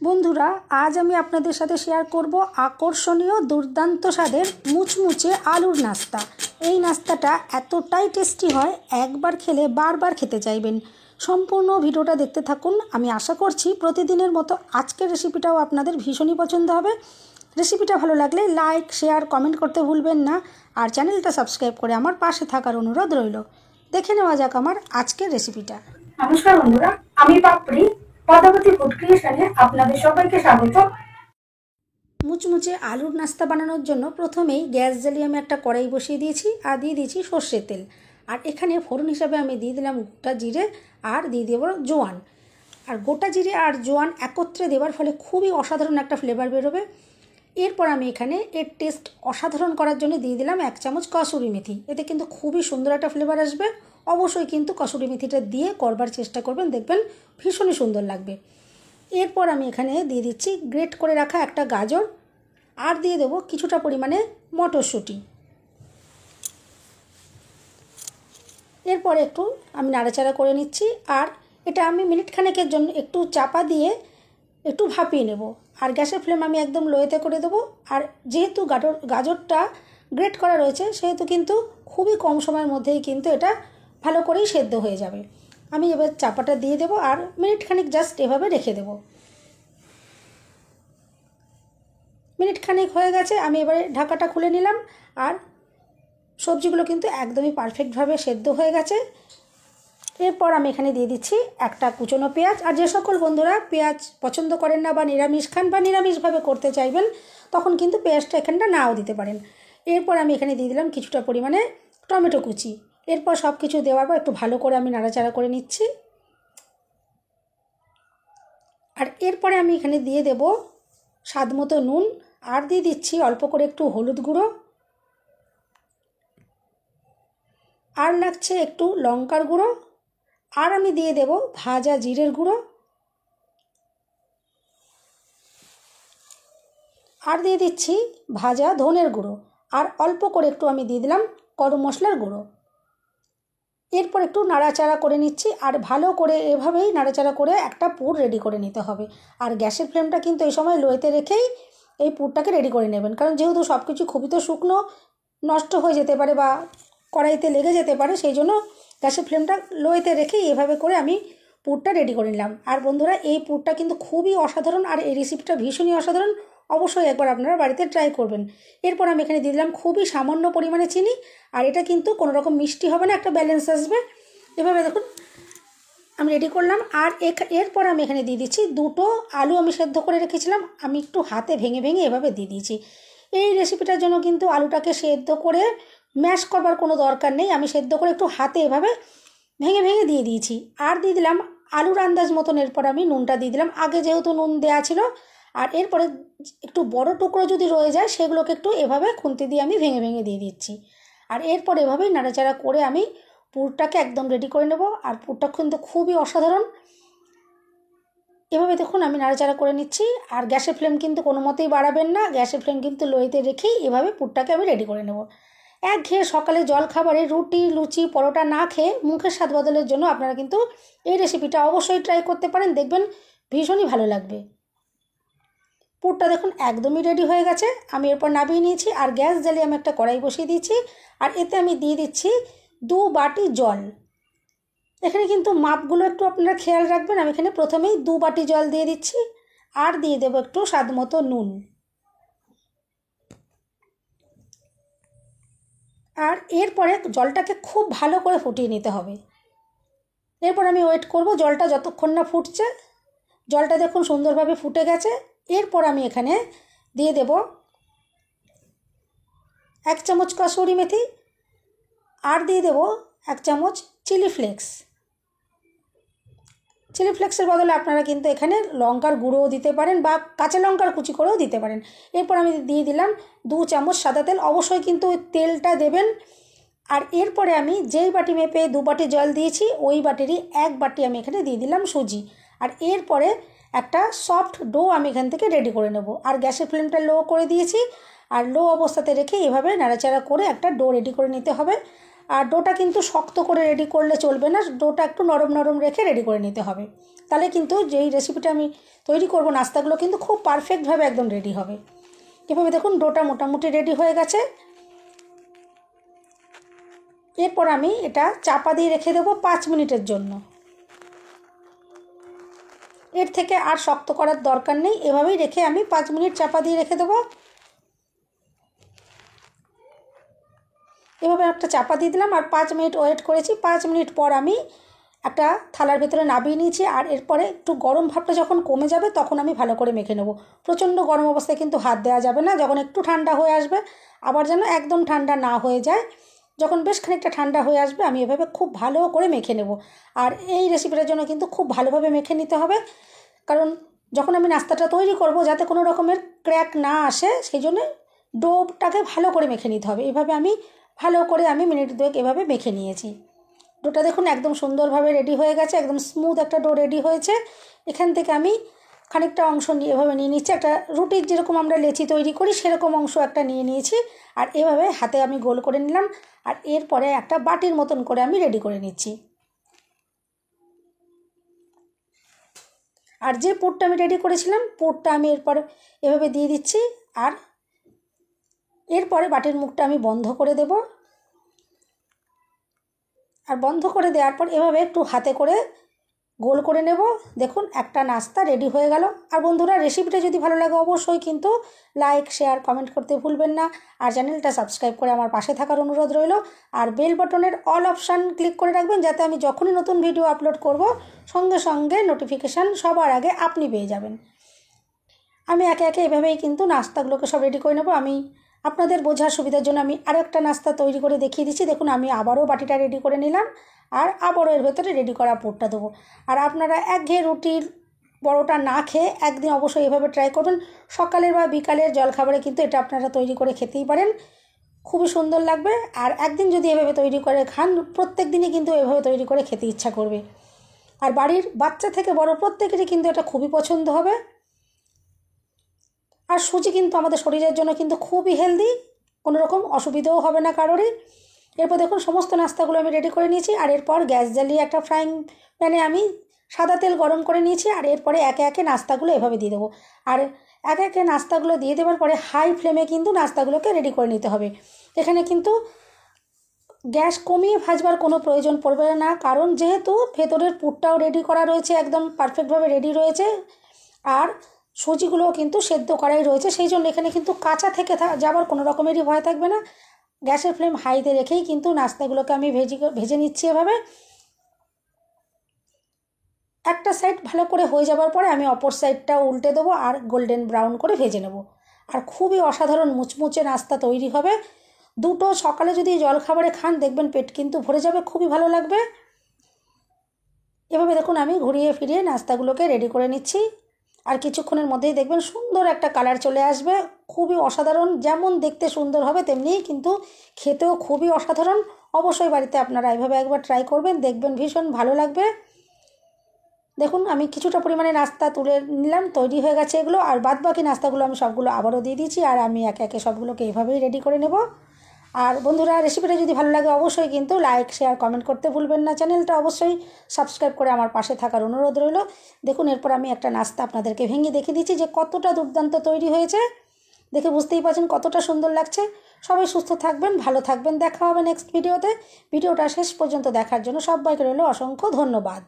বন্ধুরা, আজ আমি আপনাদের সাথে শেয়ার করব আকর্ষণীয় দুর্দান্ত স্বাদের মুচমুচে আলুর নাস্তা। এই নাস্তাটা এতটাই টেস্টি হয়, একবার খেলে বারবার খেতে চাইবেন। সম্পূর্ণ ভিডিওটা দেখতে থাকুন। আমি আশা করছি প্রতিদিনের মতো আজকের রেসিপিটাও আপনাদের ভীষণই পছন্দ হবে। রেসিপিটা ভালো লাগলে লাইক, শেয়ার, কমেন্ট করতে ভুলবেন না। আর চ্যানেলটা সাবস্ক্রাইব করে আমার পাশে থাকার অনুরোধ রইল। দেখে নেওয়া যাক আমার আজকের রেসিপিটা। নমস্কার বন্ধুরা, আমি পাপড়ি পদ্মাবতী ফুড ক্রিয়েশনে আপনাদের সবাইকে স্বাগত। মুচমুচে আলুর নাস্তা বানানোর জন্য প্রথমেই গ্যাস জ্বালিয়ে আমি একটা কড়াই বসিয়ে দিয়েছি আর দিয়ে দিয়েছি সর্ষের তেল। আর এখানে ফোড়ন হিসাবে আমি দিয়ে দিলাম গোটা জিরে আর দিয়ে দেবো জোয়ান। আর গোটা জিরে আর জোয়ান একত্রে দেওয়ার ফলে খুবই অসাধারণ একটা ফ্লেভার বেরোবে। এরপর আমি এখানে এর টেস্ট অসাধারণ করার জন্য দিয়ে দিলাম 1 চামচ কসুরি মেথি। এতে কিন্তু খুবই সুন্দর একটা ফ্লেভার আসবে। অবশ্যই কিন্তু কসুরি মেথিটা দিয়ে করবার চেষ্টা করবেন, দেখবেন ভীষণই সুন্দর লাগবে। এরপর আমি এখানে দিয়ে দিচ্ছি গ্রেট করে রাখা একটা গাজর আর দিয়ে দেবো কিছুটা পরিমাণে মটরশুঁটি। এরপর একটু আমি নাড়াচাড়া করে নিচ্ছি আর এটা আমি মিনিট খানেকের জন্য একটু চাপা দিয়ে একটু ভাপিয়ে নেব। আর গ্যাসের ফ্লেম আমি একদম লোয়েতে করে দেবো। আর যেহেতু গাজরটা গ্রেট করা রয়েছে সেহেতু কিন্তু খুবই কম সময়ের মধ্যেই কিন্তু এটা ভালো করেই সেদ্ধ হয়ে যাবে। আমি এবার চাপাটা দিয়ে দেবো আর মিনিট খানিক জাস্ট এভাবে রেখে দেবো। মিনিট খানেক হয়ে গেছে, আমি এবারে ঢাকাটা খুলে নিলাম আর সবজিগুলো কিন্তু একদমই পারফেক্টভাবে সেদ্ধ হয়ে গেছে। এরপর আমি এখানে দিয়ে দিচ্ছি একটা কুচনো পেঁয়াজ। আর যে সকল বন্ধুরা পেঁয়াজ পছন্দ করেন না বা নিরামিষ খান বা নিরামিষভাবে করতে চাইবেন তখন কিন্তু পেঁয়াজটা এখানটা নাও দিতে পারেন। এরপর আমি এখানে দিয়ে দিলাম কিছুটা পরিমাণে টমেটো কুচি। এরপর সব কিছু দেওয়ার পর একটু ভালো করে আমি নাড়াচাড়া করে নিচ্ছি। আর এরপরে আমি এখানে দিয়ে দেব স্বাদ মতো নুন আর দিয়ে দিচ্ছি অল্প করে একটু হলুদ গুঁড়ো আর লাগছে একটু লঙ্কার গুঁড়ো আর আমি দিয়ে দেব ভাজা জিরের গুঁড়ো আর দিয়ে দিচ্ছি ভাজা ধনের গুঁড়ো আর অল্প করে একটু আমি দিয়ে দিলাম গরম মশলার গুঁড়ো। এরপর একটু নাড়াচাড়া করে নিচ্ছি আর ভালো করে এভাবেই নাড়াচাড়া করে একটা পুর রেডি করে নিতে হবে। আর গ্যাসের ফ্লেমটা কিন্তু এই সময় লোয়েতে রেখেই এই পুরটাকে রেডি করে নেবেন, কারণ যেহেতু সব কিছু খুবই তো শুকনো, নষ্ট হয়ে যেতে পারে বা কড়াইতে লেগে যেতে পারে, সেই জন্য গ্যাসের ফ্লেমটা লোয়েতে রেখেই এভাবে করে আমি পুরটা রেডি করে নিলাম। আর বন্ধুরা, এই পুরটা কিন্তু খুবই অসাধারণ আর এই রেসিপিটা ভীষণই অসাধারণ। অবশ্যই একবার আপনারা বাড়িতে ট্রাই করবেন। এরপর আমি এখানে দিয়ে দিলাম খুবই সামান্য পরিমাণে চিনি। আর এটা কিন্তু কোনো রকম মিষ্টি হবে না, একটা ব্যালেন্স আসবে। এভাবে দেখুন আমি রেডি করলাম। আর এরপর আমি এখানে দিয়ে দিচ্ছি দুটো আলু আমি সেদ্ধ করে রেখেছিলাম, আমি একটু হাতে ভেঙে ভেঙে এভাবে দিয়ে দিয়েছি। এই রেসিপিটার জন্য কিন্তু আলুটাকে সেদ্ধ করে ম্যাশ করবার কোনো দরকার নেই, আমি সেদ্ধ করে একটু হাতে এভাবে ভেঙে ভেঙে দিয়ে দিয়েছি। আর দিয়ে দিলাম আলুর আন্দাজ মতন। এরপর আমি নুনটা দিয়ে দিলাম, আগে যেহেতু নুন দেওয়া ছিল। আর এরপরে একটু বড় টুকরো যদি রয়ে যায় সেগুলোকে একটু এভাবে খুন্তি দিয়ে আমি ভেঙে ভেঙে দিয়ে দিচ্ছি। আর এরপর এভাবেই নাড়াচাড়া করে আমি পুরটাকে একদম রেডি করে নেব। আর পুরটা কিন্তু খুবই অসাধারণ। এভাবে দেখুন আমি নাড়াচাড়া করে নিচ্ছি। আর গ্যাসের ফ্লেম কিন্তু কোনো মতেই বাড়াবেন না, গ্যাসের ফ্লেম কিন্তু লোয়েতে রেখেই এভাবে পুরটাকে আমি রেডি করে নেব। একঘেয়ে সকালে জলখাবারে রুটি, লুচি, পরোটা না খেয়ে মুখের স্বাদ বদলের জন্য আপনারা কিন্তু এই রেসিপিটা অবশ্যই ট্রাই করতে পারেন, দেখবেন ভীষণই ভালো লাগবে। পুরটা দেখুন একদমই রেডি হয়ে গেছে। আমি এরপর নামিয়ে নিয়েছি আর গ্যাস জ্বালিয়ে আমি একটা কড়াই বসিয়ে দিয়েছি। আর এতে আমি দিয়ে দিচ্ছি 2 বাটি জল। এখানে কিন্তু মাপগুলো একটু আপনারা খেয়াল রাখবেন। আমি এখানে প্রথমেই 2 বাটি জল দিয়ে দিচ্ছি আর দিয়ে দেবো একটু স্বাদ মতো নুন। আর এরপরে জলটাকে খুব ভালো করে ফুটিয়ে নিতে হবে। এরপর আমি ওয়েট করব জলটা যতক্ষণ না ফুটছে। জলটা দেখুন সুন্দরভাবে ফুটে গেছে। এরপর আমি এখানে দিয়ে দেব 1 চামচ কসুরি মেথি আর দিয়ে দেব 1 চামচ চিলি ফ্লেক্স। চিলি ফ্লেক্সের বদলে আপনারা কিন্তু এখানে লঙ্কার গুঁড়োও দিতে পারেন বা কাঁচা লঙ্কার কুচি করেও দিতে পারেন। এরপর আমি দিয়ে দিলাম 2 চামচ সাদা তেল। অবশ্যই কিন্তু ওই তেলটা দেবেন। আর এরপরে আমি যেই বাটি মেপে 2 বাটি জল দিয়েছি ওই বাটিরই 1 বাটি আমি এখানে দিয়ে দিলাম সুজি। আর এরপরে একটা সফট ডো আমি এখান থেকে রেডি করে নেব। আর গ্যাসের ফ্লেমটা লো করে দিয়েছি আর লো অবস্থাতে রেখে এভাবে নাড়াচাড়া করে একটা ডো রেডি করে নিতে হবে। আর ডোটা কিন্তু শক্ত করে রেডি করলে চলবে না, ডোটা একটু নরম নরম রেখে রেডি করে নিতে হবে। তাহলে কিন্তু যেই রেসিপিটা আমি তৈরি করব নাস্তাগুলো কিন্তু খুব পারফেক্টভাবে একদম রেডি হবে। এভাবে দেখুন ডোটা মোটামুটি রেডি হয়ে গেছে। এরপর আমি এটা চাপা দিয়ে রেখে দেবো 5 মিনিটের জন্য। এর থেকে আর শক্ত করার দরকার নেই, এভাবেই রেখে আমি 5 মিনিট চাপা দিয়ে রেখে দেবো। এভাবে একটা চাপা দিয়ে দিলাম আর 5 মিনিট ওয়েট করেছি। 5 মিনিট পর আমি একটা থালার ভেতরে নামিয়ে নিয়েছি। আর এরপরে একটু গরম ভাবটা যখন কমে যাবে তখন আমি ভালো করে মেখে নেব। প্রচণ্ড গরম অবস্থায় কিন্তু হাত দেওয়া যাবে না, যখন একটু ঠান্ডা হয়ে আসবে, আবার যেন একদম ঠান্ডা না হয়ে যায়, যখন বেশ খানিকটা ঠান্ডা হয়ে আসবে আমি এভাবে খুব ভালো করে মেখে নেব। আর এই রেসিপিটার জন্য কিন্তু খুব ভালোভাবে মেখে নিতে হবে, কারণ যখন আমি নাস্তাটা তৈরি করব যাতে কোনো রকমের ক্র্যাক না আসে, সেই জন্য ডোটাকে ভালো করে মেখে নিতে হবে। এভাবে আমি ভালো করে মিনিট 2 এভাবে মেখে নিয়েছি। ডোটা দেখুন একদম সুন্দরভাবে রেডি হয়ে গেছে, একদম স্মুথ একটা ডো রেডি হয়েছে। এখান থেকে আমি খানিকটা অংশ এভাবে নিয়ে নিচ্ছি, একটা রুটির যেরকম আমরা লেচি তৈরি করি সেরকম অংশ একটা নিয়ে নিয়েছি। আর এভাবে হাতে আমি গোল করে নিলাম। আর এরপরে একটা বাটির মতন করে আমি রেডি করে নিচ্ছি। আর যে পুরটা আমি রেডি করেছিলাম পুরটা আমি এরপরে এভাবে দিয়ে দিচ্ছি। আর এরপরে বাটির মুখটা আমি বন্ধ করে দেব। আর বন্ধ করে দেওয়ার পর এভাবে একটু হাতে করে গোল করে নেব। দেখুন একটা নাস্তা রেডি হয়ে গেল। আর বন্ধুরা, রেসিপিটা যদি ভালো লাগে অবশ্যই কিন্তু লাইক, শেয়ার, কমেন্ট করতে ভুলবেন না। আর চ্যানেলটা সাবস্ক্রাইব করে আমার পাশে থাকার অনুরোধ রইল। আর বেল বাটনের অল অপশান ক্লিক করে রাখবেন, যাতে আমি যখনই নতুন ভিডিও আপলোড করব সঙ্গে সঙ্গে নোটিফিকেশান সবার আগে আপনি পেয়ে যাবেন। আমি একে একে এভাবেই কিন্তু নাস্তাগুলোকে সব রেডি করে নেব। আমি আপনাদের বোঝার সুবিধার জন্য আমি আরও একটা নাস্তা তৈরি করে দেখিয়ে দিচ্ছি। দেখুন আমি আবারও বাটিটা রেডি করে নিলাম আর আবারও এর ভেতরে রেডি করা পুরটা দেবো। আর আপনারা একঘেয়ে রুটির বড়োটা না খেয়ে একদিন অবশ্যই এভাবে ট্রাই করবেন। সকালের বা বিকালের জলখাবারে কিন্তু এটা আপনারা তৈরি করে খেতেই পারেন, খুবই সুন্দর লাগবে। আর একদিন যদি এভাবে তৈরি করে খান, প্রত্যেক দিনই কিন্তু এভাবে তৈরি করে খেতে ইচ্ছা করবে। আর বাড়ির বাচ্চা থেকে বড় প্রত্যেকেরই কিন্তু এটা খুবই পছন্দ হবে। আর সুজি কিন্তু আমাদের শরীরের জন্য কিন্তু খুবই হেলদি, কোনো রকম অসুবিধাও হবে না কারোরই। এরপর দেখুন সমস্ত নাস্তাগুলো আমি রেডি করে নিয়েছি। আর এরপর গ্যাস জ্বালিয়ে একটা ফ্রাইং প্যানে আমি সাদা তেল গরম করে নিয়েছি। আর এরপরে একে একে নাস্তাগুলো এভাবে দিয়ে দেবো। আর একে একে নাস্তাগুলো দিয়ে দেওয়ার পরে হাই ফ্লেমে কিন্তু নাস্তাগুলোকে রেডি করে নিতে হবে। এখানে কিন্তু গ্যাস কমিয়ে ভাজবার কোনো প্রয়োজন পড়বে না, কারণ যেহেতু ভেতরের পুরটাও রেডি করা রয়েছে, একদম পারফেক্টভাবে রেডি রয়েছে। আর সুজিগুলোও কিন্তু সেদ্ধ করাই রয়েছে, সেই জন্য এখানে কিন্তু কাঁচা থেকে যাবার কোনো রকমেরই ভয় থাকবে না। গ্যাসের ফ্লেম হাইতে রেখেই কিন্তু নাস্তাগুলোকে আমি ভেজে নিচ্ছি। এভাবে একটা সাইড ভালো করে হয়ে যাবার পরে আমি অপর সাইডটা উল্টে দেবো আর গোল্ডেন ব্রাউন করে ভেজে নেব। আর খুবই অসাধারণ মুচমুচে নাস্তা তৈরি হবে। দুটো সকালে যদি জলখাবারে খান দেখবেন পেট কিন্তু ভরে যাবে, খুবই ভালো লাগবে। এভাবে দেখুন আমি ঘুরিয়ে ফিরিয়ে নাস্তাগুলোকে রেডি করে নিচ্ছি। আর কিছুক্ষণের মধ্যেই দেখবেন সুন্দর একটা কালার চলে আসবে, খুবই অসাধারণ। যেমন দেখতে সুন্দর হবে তেমনিই কিন্তু খেতেও খুবই অসাধারণ। অবশ্যই বাড়িতে আপনারা এইভাবে একবার ট্রাই করবেন, দেখবেন ভীষণ ভালো লাগবে। দেখুন আমি কিছুটা পরিমাণে নাস্তা তুলে নিলাম, তৈরি হয়ে গেছে এগুলো। আর বাদবাকি নাস্তাগুলো আমি সবগুলো আবারও দিয়ে দিয়েছি। আর আমি একে একে সবগুলোকে এইভাবেই রেডি করে নেব। আর বন্ধুরা, রেসিপিটা যদি ভালো লাগে অবশ্যই কিন্তু লাইক, শেয়ার, কমেন্ট করতে ভুলবেন না। চ্যানেলটা অবশ্যই সাবস্ক্রাইব করে আমার পাশে থাকার অনুরোধ রইল। দেখুন এরপর আমি একটা নাস্তা আপনাদেরকে ভেঙে দেখিয়ে দিচ্ছি যে কতটা দুর্দান্ত তৈরি হয়েছে। দেখে বুঝতেই পারছেন কতটা সুন্দর লাগছে। সবাই সুস্থ থাকবেন, ভালো থাকবেন। দেখা হবে নেক্সট ভিডিওতে। ভিডিওটা শেষ পর্যন্ত দেখার জন্য সবাইকে রইল অসংখ্য ধন্যবাদ।